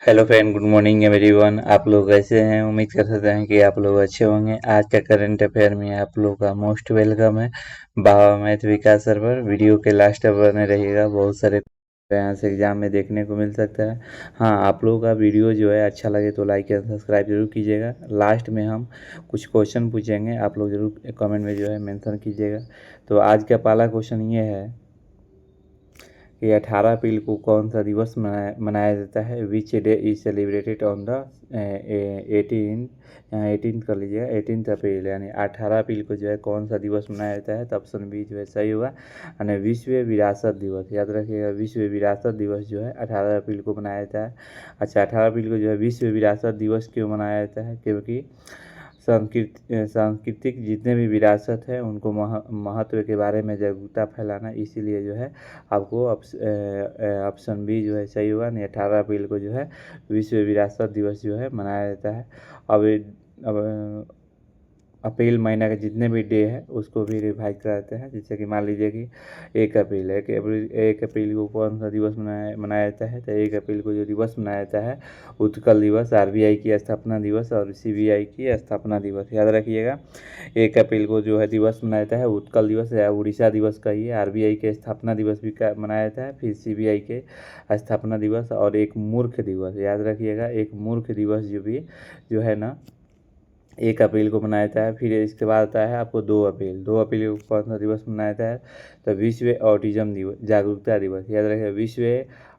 Hello friend, good morning everyone. आप लोग कैसे हैं? उम्मीद कर सकते हैं कि आप लोग अच्छे होंगे। आज का करंट अफेयर में आप लोग का मोस्ट वेलकम है। बाबा मैथ विकास सर पर वीडियो के लास्ट तक बने रहिएगा। बहुत सारे यहाँ से एग्जाम में देखने को मिल सकता है। हाँ, आप लोगों का वीडियो जो है अच्छा लगे तो लाइक एंड सब्सक्राइब जरूर कीजिएगा। लास्ट में हम कुछ क्वेश्चन पूछेंगे, आप लोग जरूर कमेंट में जो है मेंशन कीजिएगा। तो आज का पहला क्वेश्चन ये है कि 18 अप्रैल को कौन सा दिवस मनाया जाता है? Which day is celebrated on the 18, यहाँ 18 कर लीजिएगा, 18 अप्रैल, यानी 18 अप्रैल को जो है कौन सा दिवस मनाया जाता है? तो ऑप्शन बी जो है सही होगा। यानी विश्व विरासत दिवस, याद रखिएगा, विश्व विरासत दिवस जो है 18 अप्रैल को मनाया जाता है। अच्छा, 18 अप्रैल को जो है विश्व विरासत दिवस क्यों मनाया जाता है? क्योंकि सांस्कृतिक जितने भी विरासत है उनको महत्व के बारे में जागरूकता फैलाना, इसीलिए जो है आपको ऑप्शन बी जो है सही होगा। नहीं, 18 अप्रैल को जो है विश्व विरासत दिवस जो है मनाया जाता है। अब अप्रैल महीना के जितने भी डे है उसको भी रिवाइज कराते हैं। जैसे कि मान लीजिए कि 1 अप्रैल है, 1 अप्रैल को कौन सा दिवस मनाया जाता है? तो 1 अप्रैल को जो दिवस मनाया जाता है, उत्कल दिवस, आरबीआई की स्थापना दिवस और सीबीआई की स्थापना दिवस, याद रखिएगा। 1 अप्रैल को जो है दिवस मनाया जाता है उत्कल दिवस या उड़ीसा दिवस का ही, आरबीआई के स्थापना दिवस भी मनाया जाता है, फिर सीबीआई के स्थापना दिवस और एक मूर्ख दिवस, याद रखिएगा, एक मूर्ख दिवस जो है ना 1 अप्रैल को मनाया जाता है। फिर इसके बाद आता है आपको 2 अप्रैल, 2 अप्रैल को कौन सा दिवस मनाया जाता है? तो विश्व ऑटिज्म दिवस जागरूकता दिवस, याद रखिए, विश्व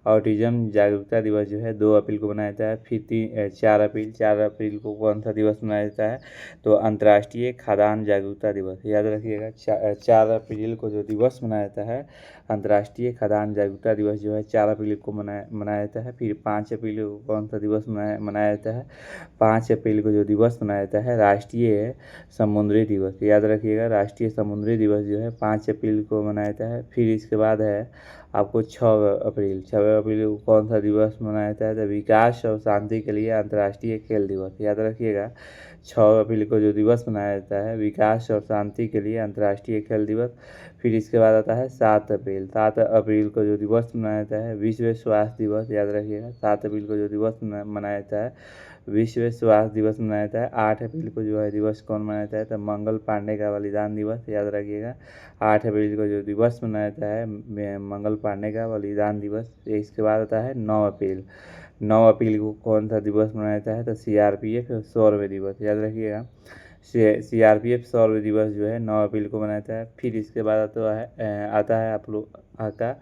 ऑटिज्म जागरूकता दिवस जो है 2 अप्रैल को मनाया जाता है। फिर 4 अप्रैल, 4 अप्रैल को कौन सा दिवस मनाया जाता है? तो अंतर्राष्ट्रीय खाद्यान्न जागरूकता दिवस, याद रखिएगा, 4 अप्रैल को जो दिवस मनाया जाता है अंतर्राष्ट्रीय खाद्यान्न जागरूकता दिवस जो है 4 अप्रैल को मनाया जाता है। फिर 5 अप्रैल को कौन सा दिवस मनाया जाता है? 5 अप्रैल को जो दिवस मनाया जाता है राष्ट्रीय समुद्री दिवस, याद रखिएगा, राष्ट्रीय समुद्री दिवस जो है 5 अप्रैल को मनाया जाता है। फिर इसके बाद है आपको 6 अप्रैल, 6 अप्रैल को कौन सा दिवस मनाया जाता है? तो विकास और शांति के लिए अंतर्राष्ट्रीय खेल दिवस, याद रखिएगा, 6 अप्रैल को जो दिवस मनाया जाता है विकास और शांति के लिए अंतर्राष्ट्रीय खेल दिवस। फिर इसके बाद आता है 7 अप्रैल, 7 अप्रैल को जो दिवस मनाया जाता है विश्व स्वास्थ्य दिवस, याद रखिएगा, 7 अप्रैल को जो दिवस मनाया जाता है विश्व स्वास्थ्य दिवस मनाया जाता है। 8 अप्रैल को जो है दिवस कौन मनाया जाता है? तो मंगल पांडे का बलिदान दिवस, याद रखिएगा, 8 अप्रैल को जो दिवस मनाया जाता है मंगल पांडे का बलिदान दिवस। इसके बाद आता है 9 अप्रैल, 9 अप्रैल को कौन सा दिवस मनाया जाता है? तो सीआरपीएफ शौर्य दिवस, याद रखिएगा, सीआरपीएफ शौर्य दिवस जो है 9 अप्रैल को मनाया जाता है। फिर इसके बाद आता है आप लोग का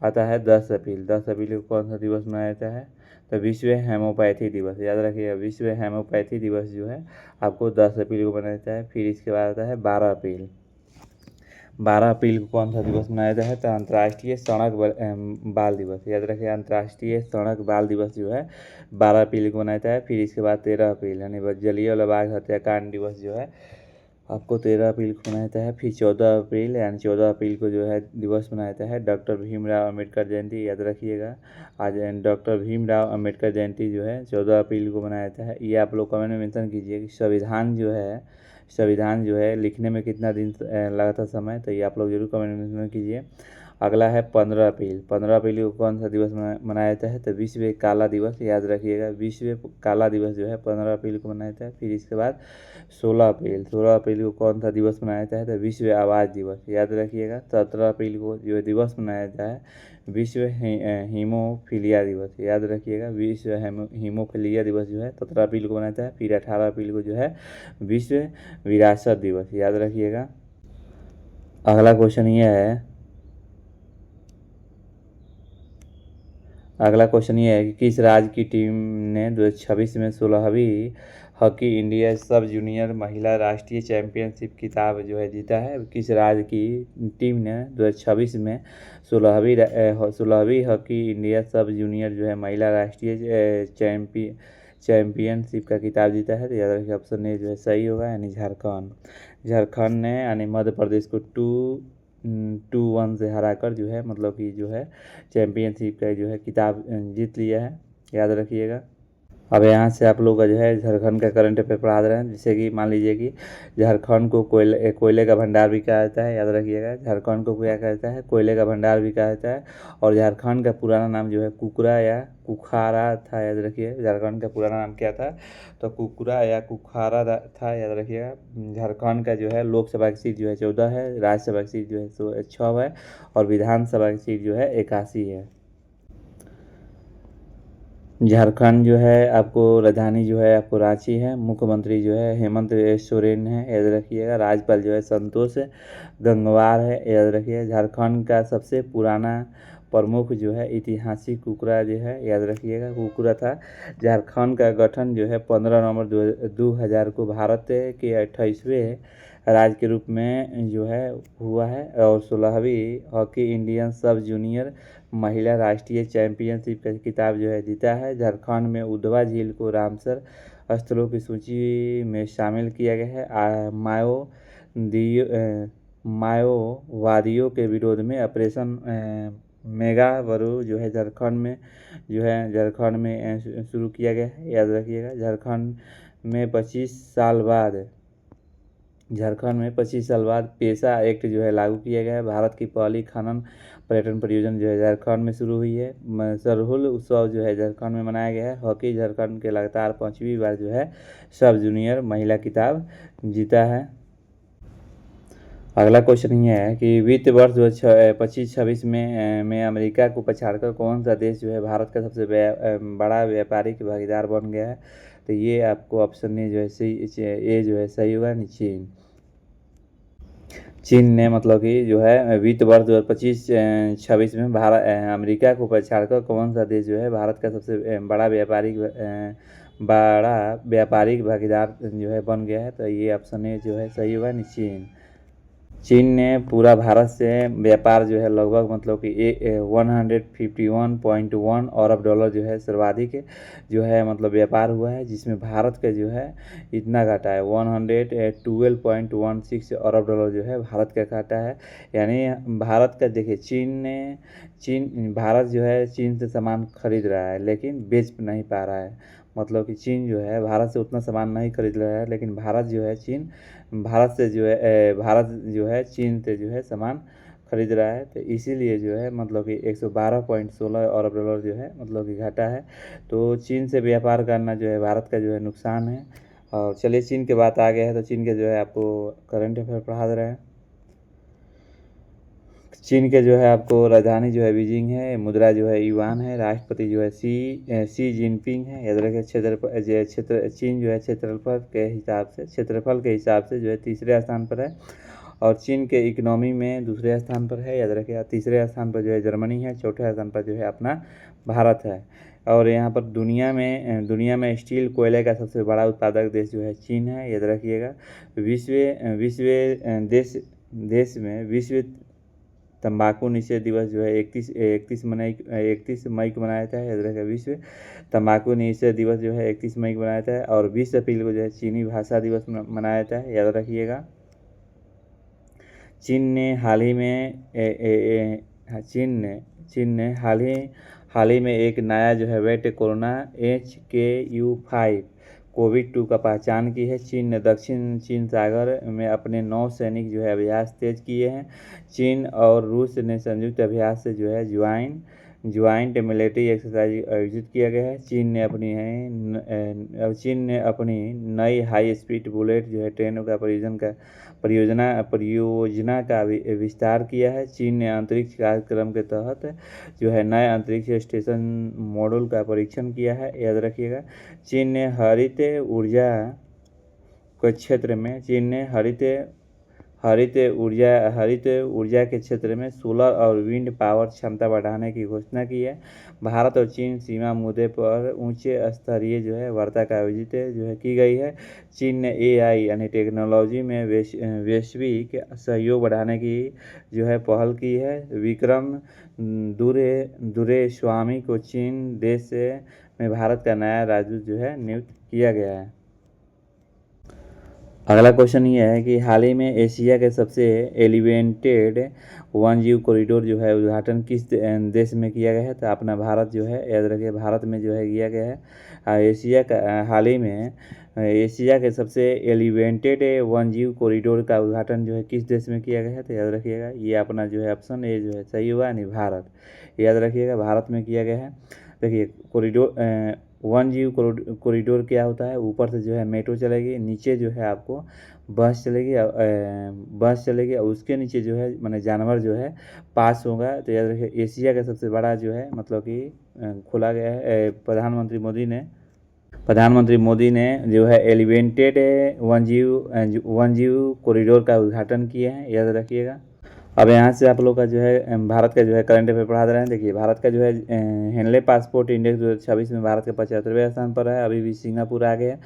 आता है 10 अप्रैल, 10 अप्रैल को कौन सा दिवस मनाया जाता है? तो विश्व हेमोपैथी दिवस, याद रखिएगा, विश्व हेमोपैथी दिवस जो है आपको 10 अप्रैल को मनाया जाता है। फिर इसके बाद आता है 12 अप्रैल, 12 अप्रैल को कौन सा दिवस मनाया जाता है? तो अंतर्राष्ट्रीय सड़क बाल दिवस, याद रखिए, अंतर्राष्ट्रीय सड़क बाल दिवस जो है 12 अप्रैल को मनाया जाता है। फिर इसके बाद 13 अप्रैल यानी जलियांवाला बाग हत्याकांड दिवस जो है आपको 13 अप्रैल को मनाया जाता है। फिर 14 अप्रैल यानी 14 अप्रैल को जो है दिवस मनाया जाता है डॉक्टर भीमराव अम्बेडकर जयंती, याद रखिएगा, आज डॉक्टर भीमराव अम्बेडकर जयंती जो है 14 अप्रैल को मनाया जाता है। ये आप लोग कमेंट में मेंशन कीजिए कि संविधान जो है लिखने में कितना दिन लगा था समय, तो ये आप लोग जरूर कमेंट में मेंशन कीजिए। अगला है 15 अप्रैल, 15 अप्रैल को कौन सा दिवस मनाया जाता है? तो विश्व काला दिवस, याद रखिएगा, विश्व काला दिवस जो है 15 अप्रैल को मनाया जाता है। फिर इसके बाद 16 अप्रैल, 16 अप्रैल को कौन सा दिवस मनाया जाता है? तो विश्व आवाज़ दिवस, याद रखिएगा। 17 अप्रैल को जो दिवस मनाया जाता है विश्व हीमोफीलिया दिवस, याद रखिएगा, विश्व हीमोफीलिया दिवस जो है 17 अप्रैल को मनाया जाता है। फिर 18 अप्रैल को जो है विश्व विरासत दिवस, याद रखिएगा। अगला क्वेश्चन ये है अगला क्वेश्चन ये है कि किस राज्य की टीम ने 2026 में 16वीं हॉकी इंडिया सब जूनियर महिला राष्ट्रीय चैंपियनशिप खिताब जो है जीता है? किस राज्य की टीम ने 2026 में 16वीं हॉकी इंडिया सब जूनियर जो है महिला राष्ट्रीय चैंपियनशिप का खिताब जीता है? तो याद रखिए, ऑप्शन ए जो है सही होगा, यानी झारखंड ने यानी मध्य प्रदेश को 2-1 से हराकर जो है, मतलब कि जो है चैंपियनशिप का जो है खिताब जीत लिया है, याद रखिएगा। अब यहाँ से आप लोग का जो है झारखंड का करंट अफेयर पढ़ा दे रहे हैं। जैसे कि मान लीजिए कि झारखंड को कोयले का भंडार भी कहा जाता है, याद रखिएगा। झारखंड को क्या कहता है? कोयले का भंडार भी कहा जाता है। और झारखंड का पुराना नाम जो है कुकरा या कुखारा था, याद रखिए। झारखंड का पुराना नाम क्या था? तो कुकरा या कुखारा था, याद रखिएगा। झारखंड का जो है लोकसभा की सीट जो है 14 है, राज्यसभा की सीट जो है 6 है, और विधानसभा की सीट जो है 81 है। झारखंड जो है आपको राजधानी जो है आपको रांची है। मुख्यमंत्री जो है हेमंत सोरेन है, याद रखिएगा। राज्यपाल जो है संतोष गंगवार है, याद रखिए। झारखंड का सबसे पुराना प्रमुख जो है ऐतिहासिक कुकरा जो है, याद रखिएगा, कुकरा था। झारखंड का गठन जो है 15 नवंबर 2000 को भारत के 28वें राज्य के रूप में जो है हुआ है, और 16वीं हॉकी इंडियन सब जूनियर महिला राष्ट्रीय चैंपियनशिप का खिताब जो है जीता है। झारखंड में उधवा झील को रामसर स्थलों की सूची में शामिल किया गया है। माओवादियों के विरोध में ऑपरेशन मेगावरू जो है झारखंड में शुरू किया गया है, याद रखिएगा। झारखंड में 25 साल बाद पेशा एक्ट जो है लागू किया गया है। भारत की पहली खनन पर्यटन परियोजना जो है झारखंड में शुरू हुई है। सरहुल उत्सव जो है झारखंड में मनाया गया है। हॉकी झारखंड के लगातार 5वीं बार जो है सब जूनियर महिला खिताब जीता है। अगला क्वेश्चन ये है कि वित्त वर्ष 2025-26 में अमेरिका को पछाड़कर कौन सा देश जो है भारत का सबसे बड़ा व्यापारिक भागीदार बन गया है? तो ये आपको ऑप्शन ए जो है सही होगा, चीन। चीन ने मतलब कि जो है वित्त वर्ष 2025-26 में अमेरिका को पछाड़कर कौन सा देश जो है भारत का सबसे बड़ा व्यापारिक भागीदार जो है बन गया है? तो ये ऑप्शन ए जो है सही होगा, चीन। चीन ने पूरा भारत से व्यापार जो है लगभग मतलब कि 151.1 अरब डॉलर जो है सर्वाधिक जो है मतलब व्यापार हुआ है, जिसमें भारत का जो है इतना घाटा है 112.16 अरब डॉलर जो है भारत का घाटा है। यानी भारत का देखिए भारत जो है चीन से सामान खरीद रहा है लेकिन बेच नहीं पा रहा है। मतलब कि चीन जो है भारत से उतना सामान नहीं खरीद रहा है, लेकिन भारत जो है चीन भारत जो है चीन से जो है सामान खरीद रहा है। तो इसीलिए जो है मतलब कि 112.16 अरब डॉलर जो है मतलब कि घाटा है। तो चीन से व्यापार करना जो है भारत का जो है नुकसान है। और चलिए चीन के बात आ गया है तो चीन के जो है आपको करंट अफेयर पढ़ा दे रहे हैं। चीन के जो है आपको राजधानी जो है बीजिंग है, मुद्रा जो है युआन है, राष्ट्रपति जो है सी जिनपिंग है, याद रखिए। चीन जो है क्षेत्रफल के हिसाब से जो है तीसरे स्थान पर है, और चीन के इकोनॉमी में दूसरे स्थान पर है, याद रखिए। तीसरे स्थान पर जो है जर्मनी है, चौथे स्थान पर जो है अपना भारत है। और यहाँ पर दुनिया में स्टील कोयले का सबसे बड़ा उत्पादक देश जो है चीन है, याद रखिएगा। देश में विश्व तंबाकू निषेध दिवस जो है 31 मई को मनाया जाता है, याद रखिएगा। विश्व तंबाकू निषेध दिवस जो है 31 मई को मनाया जाता है, और 20 अप्रैल को जो है चीनी भाषा दिवस मनाया जाता है, याद रखिएगा। चीन ने हाल ही में एक नया जो है वेट कोरोना HKU5 कोविड-2 का पहचान की है। चीन ने दक्षिण चीन सागर में अपने 9 सैनिक जो है अभ्यास तेज किए हैं। चीन और रूस ने संयुक्त अभ्यास से जो है ज्वाइंट मिलिट्री एक्सरसाइज आयोजित किया गया है। चीन ने अपनी नई हाई स्पीड बुलेट जो है ट्रेनों का परियोजना का विस्तार किया है। चीन ने अंतरिक्ष कार्यक्रम के तहत जो है नए अंतरिक्ष स्टेशन मॉड्यूल का परीक्षण किया है, याद रखिएगा। चीन ने हरित ऊर्जा के क्षेत्र में सोलर और विंड पावर क्षमता बढ़ाने की घोषणा की है। भारत और चीन सीमा मुद्दे पर उच्च स्तरीय जो है वार्ता का आयोजित जो है की गई है। चीन ने AI यानी टेक्नोलॉजी में वैश्विक सहयोग बढ़ाने की जो है पहल की है। विक्रम दुरेस्वामी को चीन देश में भारत का नया राजदूत जो है नियुक्त किया गया है। अगला क्वेश्चन ये है कि हाल ही में एशिया के सबसे एलिवेटेड वन्यजीव कॉरिडोर जो है उद्घाटन किस देश में किया गया है। तो अपना भारत जो है, याद रखिए, भारत में जो है किया गया है। एशिया का हाल ही में एशिया के सबसे एलिवेटेड वन्यजीव कॉरिडोर का उद्घाटन जो है किस देश में किया गया है। तो याद रखिएगा, ये अपना जो है ऑप्शन ए जो है सही होगा, यानी भारत। याद रखिएगा, भारत में किया गया है। देखिए, कॉरिडोर वन्यजीव कॉरिडोर क्या होता है, ऊपर से जो है मेट्रो चलेगी, नीचे जो है आपको बस चलेगी, और उसके नीचे जो है माने जानवर जो है पास होगा। तो याद रखिए, एशिया का सबसे बड़ा जो है मतलब कि खोला गया है। प्रधानमंत्री मोदी ने जो है एलिवेटेड वन्यजीव कॉरिडोर का उद्घाटन किए हैं, याद रखिएगा। अब यहाँ से आप लोग का जो है भारत का जो है करंट अफेयर पढ़ा दे रहे हैं। देखिए, भारत का जो है हेनले पासपोर्ट इंडेक्स 2026 में भारत के 75वें स्थान पर है। अभी भी सिंगापुर आगे है।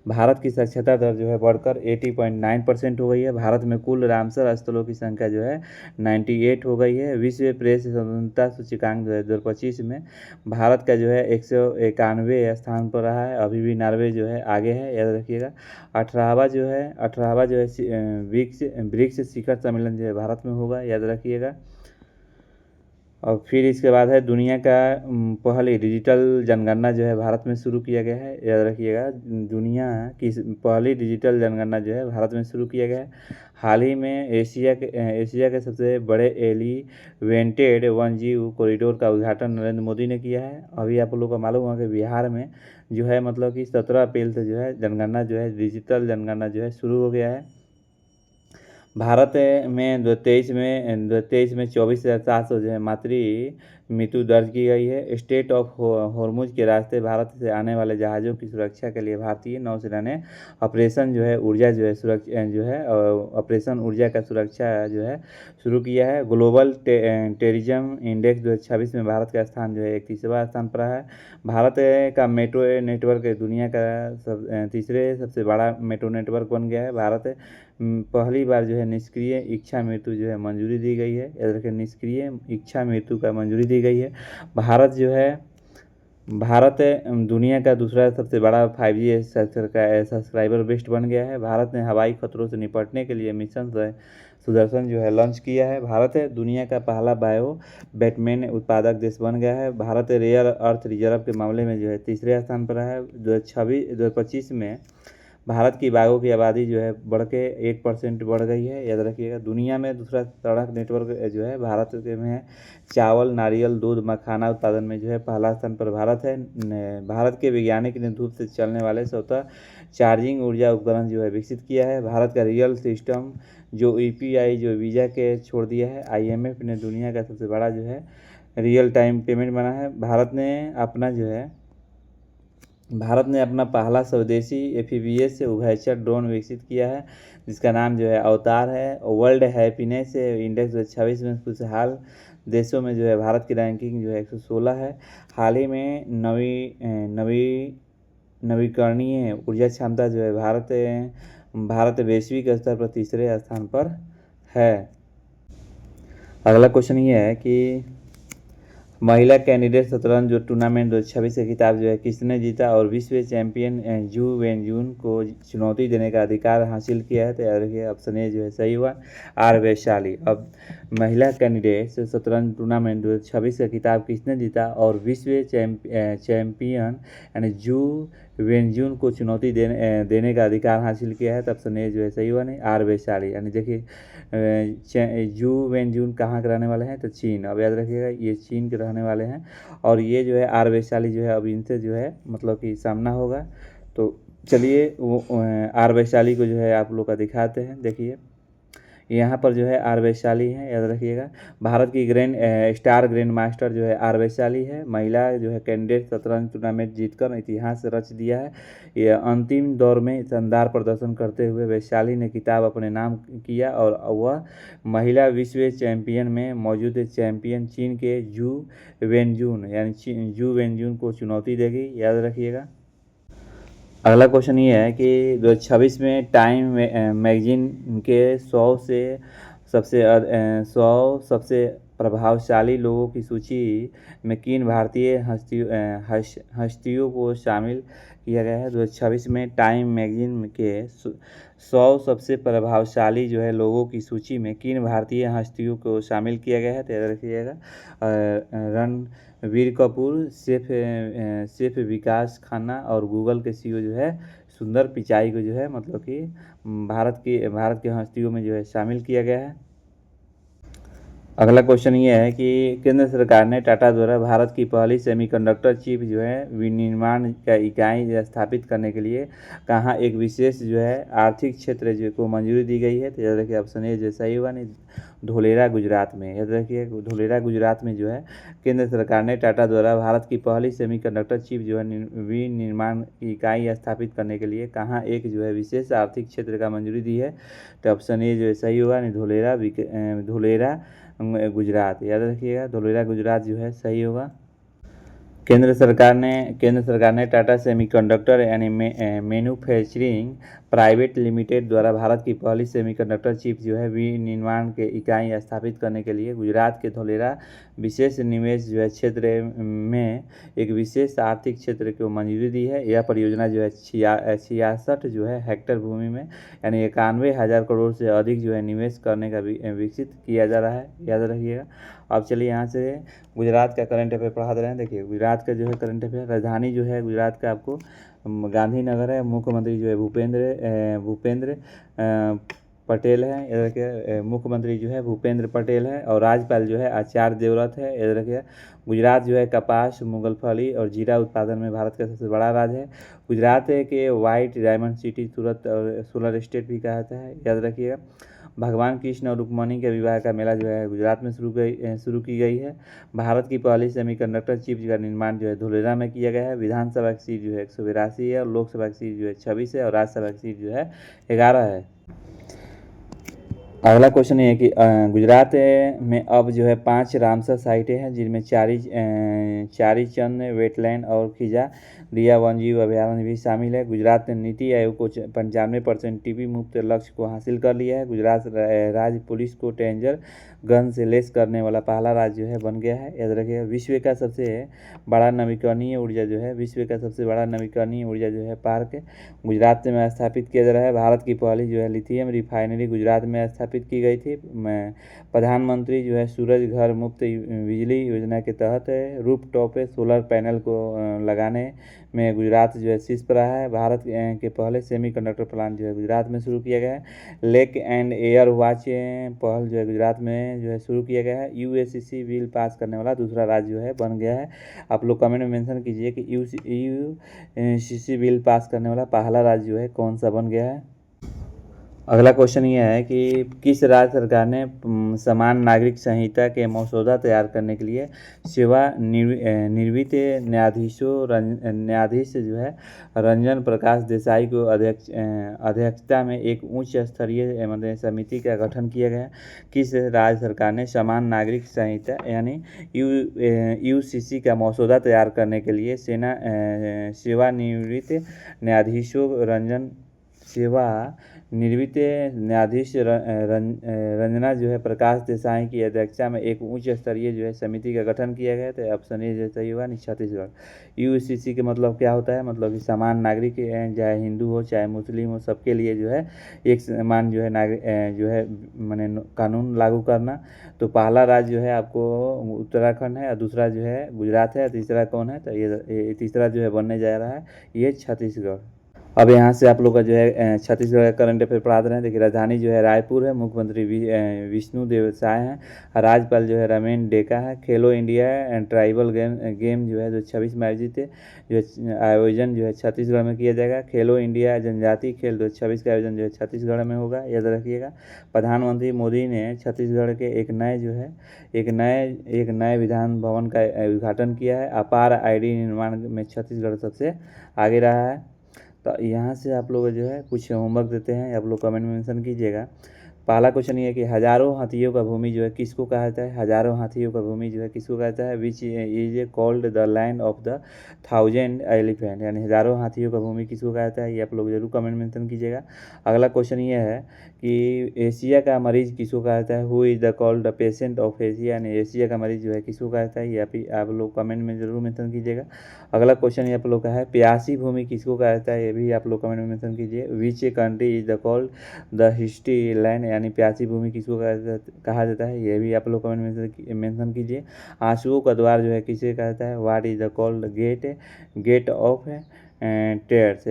भारत की साक्षरता दर जो है बढ़कर 80.9% हो गई है। भारत में कुल रामसर स्थलों की संख्या जो है 98 हो गई है। विश्व प्रेस स्वतंत्रता सूचकांक 2025 में भारत का जो है 191 स्थान पर रहा है। अभी भी नॉर्वे जो है आगे है, याद रखिएगा। 18वां जो है ब्रिक्स शिखर सम्मेलन जो है भारत में होगा, याद रखिएगा। और फिर इसके बाद है दुनिया का पहली डिजिटल जनगणना जो है भारत में शुरू किया गया है, याद रखिएगा। दुनिया की पहली डिजिटल जनगणना जो है भारत में शुरू किया गया है। हाल ही में एशिया के सबसे बड़े एलिवेटेड वन्यजीव कॉरिडोर का उद्घाटन नरेंद्र मोदी ने किया है। अभी आप लोगों को मालूम होगा कि बिहार में जो है मतलब कि 17 अप्रैल से जो है जनगणना जो है डिजिटल जनगणना जो है शुरू हो गया है। भारत में 2023 में 24,700 जो है मातृ मृत्यु दर्ज की गई है। स्टेट ऑफ हॉर्मुज के रास्ते भारत से आने वाले जहाज़ों की सुरक्षा के लिए भारतीय नौसेना ने ऑपरेशन जो है ऊर्जा जो है सुरक्षा जो है ऑपरेशन ऊर्जा का सुरक्षा जो है शुरू किया है। ग्लोबल टेररिज्म इंडेक्स 2026 में भारत का स्थान जो है 31वां स्थान पर है। भारत का मेट्रो नेटवर्क दुनिया का तीसरे सबसे बड़ा मेट्रो नेटवर्क बन गया है। भारत पहली बार जो है निष्क्रिय इच्छा मृत्यु जो है मंजूरी दी गई है, याद रखें, निष्क्रिय इच्छा मृत्यु का मंजूरी दी गई है। भारत दुनिया का दूसरा सबसे बड़ा 5G सब्सक्राइबर बेस्ट बन गया है। भारत ने हवाई खतरों से निपटने के लिए मिशन सुदर्शन जो है लॉन्च किया है। भारत दुनिया का पहला बायो बैटमैन उत्पादक देश बन गया है। भारत रेयर अर्थ रिजर्व के मामले में जो है तीसरे स्थान पर है। 2025 में भारत की बाघों की आबादी जो है बढ़ के 8% बढ़ गई है, याद रखिएगा। दुनिया में दूसरा सड़क नेटवर्क जो है भारत के में है। चावल, नारियल, दूध, मखाना उत्पादन में जो है पहला स्थान पर भारत है। भारत के वैज्ञानिक ने धूप से चलने वाले स्वतः चार्जिंग ऊर्जा उपकरण जो है विकसित किया है। भारत का रियल सिस्टम जो UPI जो वीज़ा के छोड़ दिया है। IMF ने दुनिया का सबसे बड़ा जो है रियल टाइम पेमेंट बना है। भारत ने अपना पहला स्वदेशी FPV से उभयचर ड्रोन विकसित किया है, जिसका नाम जो है अवतार है। वर्ल्ड हैप्पीनेस इंडेक्स 2026 में खुशहाल देशों में जो है भारत की रैंकिंग जो है 116 है। हाल ही में नवीकरणीय ऊर्जा क्षमता जो है भारत वैश्विक स्तर पर तीसरे स्थान पर है। अगला क्वेश्चन ये है कि महिला कैंडिडेट शतरंज जो टूर्नामेंट 2026 का खिताब जो है किसने जीता और विश्व चैंपियन जू वेनजून को चुनौती देने का अधिकार हासिल किया है। तो याद रखिए, ऑप्शन ए जो है सही हुआ, आर वैशाली। अब महिला कैंडिडेट शतरंज टूर्नामेंट 2026 का खिताब किसने जीता और विश्व चैंपियन यानी जू वेनजून को चुनौती देने का अधिकार हासिल किया है। तो ऑप्शन ए जो है सही हुआ, नहीं, आर वैशाली। यानी देखिए, जू वेनजून कहाँ के रहने वाले हैं, तो चीन। अब याद रखिएगा, ये चीन के रहने वाले हैं। और ये जो है आर वैशाली जो है अब इनसे जो है मतलब कि सामना होगा। तो चलिए वो आर वैशाली को जो है आप लोग का दिखाते हैं। देखिए, यहाँ पर जो है आर वैशाली है, याद रखिएगा। भारत की स्टार ग्रैंड मास्टर जो है आर वैशाली है। महिला जो है कैंडिडेट शतरंज टूर्नामेंट जीतकर इतिहास रच दिया है। ये अंतिम दौर में शानदार प्रदर्शन करते हुए वैशाली ने खिताब अपने नाम किया और वह महिला विश्व चैंपियन में मौजूद चैंपियन चीन के जू वेनजून को चुनौती देगी, याद रखिएगा। अगला क्वेश्चन ये है कि 2026 में टाइम मैगजीन के 100 सबसे प्रभावशाली लोगों की सूची में किन भारतीय हस्तियों को शामिल किया गया है। 2026 में टाइम मैगजीन के 100 सबसे प्रभावशाली जो है लोगों की सूची में किन भारतीय हस्तियों को शामिल किया गया है, तो याद रखिएगा रणबीर कपूर, सेफ विकास खन्ना और गूगल के सीईओ जो है सुंदर पिचाई को जो है मतलब कि भारत की हस्तियों में जो है शामिल किया गया है। अगला क्वेश्चन ये है कि केंद्र सरकार ने टाटा द्वारा भारत की पहली सेमीकंडक्टर चिप जो है विनिर्माण का इकाई स्थापित करने के लिए कहाँ एक विशेष जो है आर्थिक क्षेत्र जो को मंजूरी दी गई है, तो याद रखिए ऑप्शन ए जैसा ही होगा नहीं, धोलेरा गुजरात में। याद रखिए धोलेरा गुजरात में जो है केंद्र सरकार ने टाटा द्वारा भारत की पहली सेमीकंडक्टर चिप जो है विनिर्माण की इकाई स्थापित करने के लिए कहाँ एक जो है विशेष आर्थिक क्षेत्र का मंजूरी दी है, तो ऑप्शन ए जो है सही होगा नहीं, धोलेरा गुजरात। याद रखिएगा धोलेरा गुजरात जो है सही होगा। केंद्र सरकार ने टाटा सेमीकंडक्टर यानी मैन्युफैक्चरिंग प्राइवेट लिमिटेड द्वारा भारत की पहली सेमीकंडक्टर चिप जो है विनिर्माण के इकाई स्थापित करने के लिए गुजरात के धोलेरा विशेष निवेश जो है क्षेत्र में एक विशेष आर्थिक क्षेत्र को मंजूरी दी है। यह परियोजना जो है 66 जो है हेक्टेयर भूमि में यानी 91,000 करोड़ से अधिक जो है निवेश करने का विकसित किया जा रहा है। याद रखिएगा। अब चलिए यहाँ से गुजरात का करंट अफेयर पढ़ा दे रहे हैं। देखिए गुजरात का जो है करंट अफेयर, राजधानी जो है गुजरात का आपको गांधीनगर है। मुख्यमंत्री जो है भूपेंद्र पटेल है। याद रखिए मुख्यमंत्री जो है भूपेंद्र पटेल है और राज्यपाल जो है आचार्य देवव्रत है। याद रखिए गुजरात जो है कपास, मूंगफली और जीरा उत्पादन में भारत का सबसे बड़ा राज्य है। गुजरात के वाइट डायमंड सिटी सूरत और सोलर स्टेट भी कहा जाता है। याद रखिएगा भगवान कृष्ण और रुक्मणी के विवाह का मेला जो है गुजरात में शुरू की गई है। भारत की पहली सेमीकंडक्टर चिप का निर्माण जो है धोलेरा में किया गया है। विधानसभा की सीट जो है 182 है और लोकसभा की सीट जो है 26 है और राज्यसभा की सीट जो है 11 है। अगला क्वेश्चन ये है कि गुजरात में अब जो है 5 रामसर साइटें हैं जिनमें चारी चंद वेटलैंड और खिजा दिया वन्यजीव अभ्यारण्य भी शामिल है। गुजरात ने नीति आयोग को 95% टीबी मुक्त लक्ष्य को हासिल कर लिया है। गुजरात राज्य पुलिस को डेंजर गन से लेस करने वाला पहला राज्य जो है बन गया है। याद रखिए विश्व का सबसे बड़ा नवीकरणीय ऊर्जा जो है पार्क गुजरात में स्थापित किया जा रहा है। भारत की पहली जो है लिथियम रिफाइनरी गुजरात में स्थापित की गई थी। प्रधानमंत्री जो है सूरज घर मुफ्त बिजली योजना के तहत रूफ टॉप सोलर पैनल को लगाने में गुजरात जो है शीर्ष पर रहा है। भारत के पहले सेमीकंडक्टर प्लांट जो है गुजरात में शुरू किया गया है। लेक एंड एयर वॉच पहल जो है गुजरात में जो है शुरू किया गया है। यूएससीसी बिल पास करने वाला दूसरा राज्य जो है बन गया है। आप लोग कमेंट में मेंशन कीजिए कि यूएससीसी बिल पास करने वाला पहला राज्य जो है कौन सा बन गया है। अगला क्वेश्चन ये है कि किस राज्य सरकार ने समान नागरिक संहिता के मसौदा तैयार करने के लिए सेवानिवृत्त न्यायाधीश जो है रंजन प्रकाश देसाई को अध्यक्षता में एक उच्च स्तरीय मतलब समिति का गठन किया गया। किस राज्य सरकार ने समान नागरिक संहिता यानी यूसीसी का मसौदा तैयार करने के लिए सेवानिवृत्त न्यायाधीश रंजना जो है प्रकाश देसाई की अध्यक्षता में एक उच्च स्तरीय जो है समिति का गठन किया गया। तो ऑप्शन ए जैसा ही होगा नहीं, छत्तीसगढ़। यूसीसी के मतलब क्या होता है, मतलब कि समान नागरिक चाहे हिंदू हो चाहे मुस्लिम हो सबके लिए जो है एक समान जो है नागरिक जो है माने कानून लागू करना। तो पहला राज्य जो है आपको उत्तराखंड है और दूसरा जो है गुजरात है, तीसरा कौन है, तो ये तीसरा जो है बनने जा रहा है ये छत्तीसगढ़। अब यहाँ से आप लोग का जो है छत्तीसगढ़ का करंट अफेयर पढ़ा दे रहे हैं। देखिए राजधानी जो है रायपुर है। मुख्यमंत्री विष्णु देव साय हैं। राज्यपाल जो है रमेन डेका है। खेलो इंडिया ट्राइबल गेम जो है जो 26 मई थे जो आयोजन जो है छत्तीसगढ़ में किया जाएगा। खेलो इंडिया जनजातीय खेल 2026 का आयोजन जो है छत्तीसगढ़ में होगा। याद रखिएगा प्रधानमंत्री मोदी ने छत्तीसगढ़ के एक नए विधान भवन का उद्घाटन किया है। अपार आईडी निर्माण में छत्तीसगढ़ सबसे आगे रहा है। तो यहाँ से आप लोग जो है कुछ होमवर्क देते हैं, आप लोग कमेंट में मेंशन कीजिएगा। पहला क्वेश्चन ये है कि हजारों हाथियों का भूमि जो है किसको कहा जाता है, हजारों हाथियों का भूमि जो है किसको कहा जाता है, which is called the land of the 1000 elephant, यानी हजारों हाथियों का भूमि किसको कहा जाता है, ये आप लोग जरूर कमेंट मेंशन कीजिएगा। अगला क्वेश्चन ये है कि एशिया का मरीज किसको कहा जाता है, who is the called the patient of Asia, यानी एशिया का मरीज जो है किसको कहा जाता है, ये आप लोग कमेंट में जरूर मेंशन कीजिएगा। अगला क्वेश्चन ये आप लोग का है प्यासी भूमि किसको कहा जाता है, ये भी आप लोग कमेंट में मेंशन कीजिए। Which country is the called the history land, यानी प्यासी भूमि किसको कहा जाता है, ये भी आप लोग कमेंट में मेंशन कीजिए। आंसुओं का द्वार जो है किसे कहा जाता है, what is the called gate of tears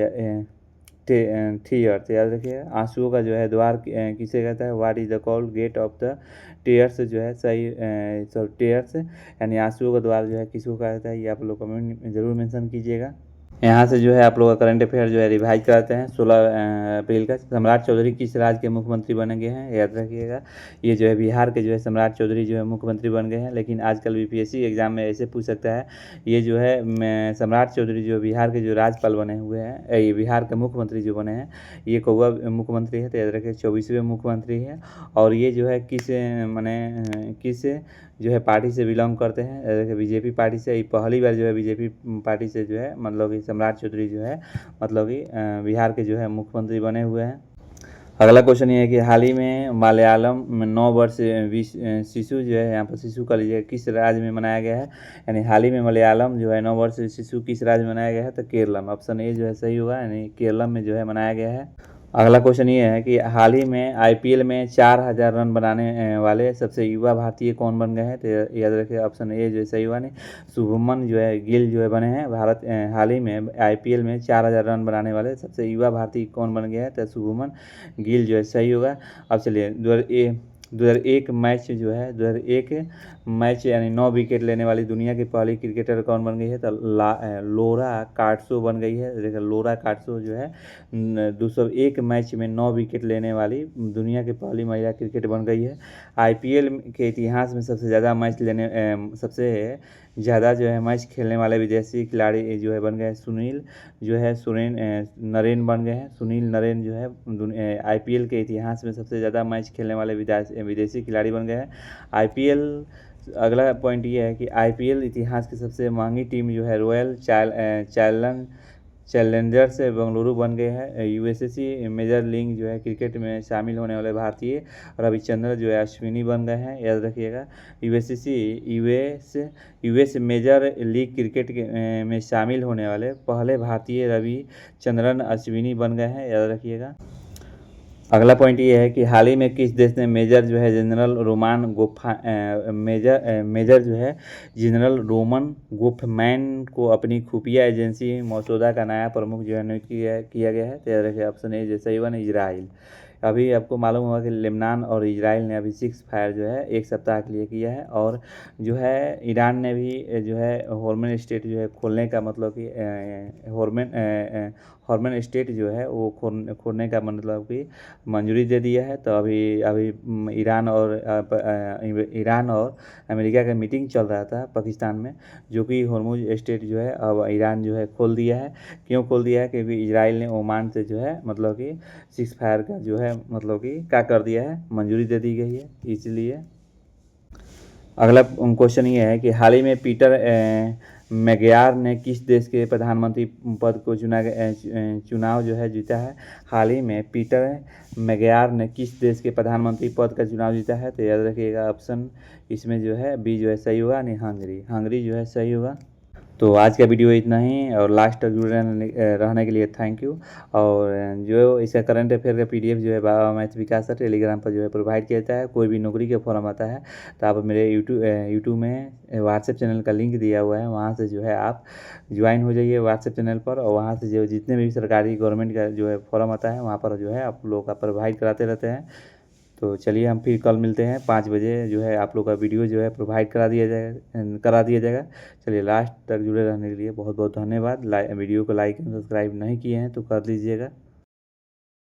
tears, याद रखिए आंसुओं का जो है द्वार किसे कहता है, what is the called gate of the tears जो है सही टेयर्स, यानी आंसुओं का द्वार जो है किसको कहा जाता है, ये आप लोग कमेंट में जरूर मेंशन कीजिएगा। यहाँ से जो है आप लोग का करंट अफेयर जो है रिवाइज कराते हैं। 16 अप्रैल का सम्राट चौधरी किस राज्य के मुख्यमंत्री बनेंगे हैं, याद रखिएगा। ये जो है बिहार के जो है सम्राट चौधरी जो है मुख्यमंत्री बन गए हैं, लेकिन आजकल बीपीएससी एग्जाम में ऐसे पूछ सकता है। ये जो है सम्राट चौधरी जो बिहार के जो राज्यपाल बने हुए हैं, ये बिहार के मुख्यमंत्री जो बने हैं, ये कौवा मुख्यमंत्री है, तो याद रखिए 24वें मुख्यमंत्री है। और ये जो है किस जो है पार्टी से बिलोंग करते हैं, बीजेपी पार्टी से। पहली बार जो है बीजेपी पार्टी से जो है मतलब कि सम्राट चौधरी जो है मतलब कि बिहार के जो है मुख्यमंत्री बने हुए हैं। अगला क्वेश्चन ये है कि हाल ही में मलयालम में 9 वर्ष शिशु जो है, यहाँ पर शिशु का लीजिए किस राज्य में मनाया गया है, यानी हाल ही में मलयालम जो है 9 वर्ष शिशु किस राज्य में मनाया गया है, तो केरलम, ऑप्शन ए जो है सही होगा, यानी केरलम में जो है मनाया गया है। अगला क्वेश्चन ये है कि हाल ही में आईपीएल में 4000 रन बनाने वाले सबसे युवा भारतीय कौन बन गए हैं, तो याद रखिए ऑप्शन ए जो है सही हुआ, नहीं शुभमन जो है गिल जो है बने हैं। भारत हाल ही में आईपीएल में 4000 रन बनाने वाले सबसे युवा भारतीय कौन बन गया है, तो शुभमन गिल जो है सही होगा। अब चलिए 2001 मैच जो है 2001 मैच यानी 9 विकेट लेने वाली दुनिया की पहली क्रिकेटर कौन बन गई है, तो लोरा कार्डसो बन गई है। देखिए लोरा कार्डसो जो है 201 मैच में 9 विकेट लेने वाली दुनिया की पहली महिला क्रिकेट बन गई है। आईपीएल के इतिहास में सबसे ज़्यादा मैच सबसे ज़्यादा जो है मैच खेलने वाले विदेशी खिलाड़ी जो है बन गए सुनील नरेन बन गए हैं। सुनील नरेन जो है आईपीएल के इतिहास में सबसे ज़्यादा मैच खेलने वाले विदेशी खिलाड़ी बन गए हैं। आईपीएल अगला पॉइंट ये है कि आईपीएल इतिहास की सबसे महंगी टीम जो है रॉयल चैलेंजर्स बेंगलुरु बन गए हैं। यूएसएसी मेजर लीग जो है क्रिकेट में शामिल होने वाले भारतीय रविचंद्र जो है अश्विनी बन गए हैं, याद रखिएगा। यूएस मेजर लीग क्रिकेट में शामिल होने वाले पहले भारतीय रविचंद्रन अश्विनी बन गए हैं, याद रखिएगा। अगला पॉइंट ये है कि हाल ही में किस देश ने मेजर जो है जनरल रोमन गोफमैन को अपनी खुफिया एजेंसी मसौदा का नया प्रमुख जो है नियुक्त किया गया है, तो याद रखिए ऑप्शन ए जैसा ही वन इजराइल। अभी आपको मालूम होगा कि लेबनान और इजराइल ने अभी 6 फायर जो है एक सप्ताह के लिए किया है, और जो है ईरान ने भी जो है हॉर्मन स्टेट जो है खोलने का मतलब कि हॉर्मन स्टेट जो है वो खोलने का मतलब कि मंजूरी दे दिया है। तो अभी ईरान और अमेरिका का मीटिंग चल रहा था पाकिस्तान में, जो कि हॉर्मुज स्टेट जो है अब ईरान जो है खोल दिया है। क्यों खोल दिया है, क्योंकि इजराइल ने ओमान से जो है मतलब कि 6 फायर का जो है मतलब कि क्या कर दिया है, मंजूरी दे दी गई है, इसलिए। अगला क्वेश्चन ये है कि हाल ही में पीटर मैगयार ने किस देश के प्रधानमंत्री पद को चुनाव जो है जीता है। हाल ही में पीटर मैगयार ने किस देश के प्रधानमंत्री पद का चुनाव जीता है, तो याद रखिएगा ऑप्शन इसमें जो है बी जो है सही होगा, नहीं हंगरी जो है सही होगा। तो आज का वीडियो इतना ही, और लास्ट तक जुड़े रहने के लिए थैंक यू। और जो इसका करंट अफेयर का पीडीएफ जो है बाबा मैथ विकास सर टेलीग्राम पर जो है प्रोवाइड किया जाता है। कोई भी नौकरी का फॉर्म आता है तो आप मेरे यूट्यूब में व्हाट्सएप चैनल का लिंक दिया हुआ है, वहाँ से जो है आप ज्वाइन हो जाइए व्हाट्सएप चैनल पर, और वहाँ से जो जितने भी सरकारी गवर्नमेंट का जो है फॉर्म आता है वहाँ पर जो है आप लोग का प्रोवाइड कराते रहते हैं। तो चलिए हम फिर कल मिलते हैं 5 बजे, जो है आप लोग का वीडियो जो है प्रोवाइड करा दिया जाएगा। चलिए लास्ट तक जुड़े रहने के लिए बहुत बहुत धन्यवाद। वीडियो को लाइक एंड सब्सक्राइब नहीं किए हैं तो कर लीजिएगा।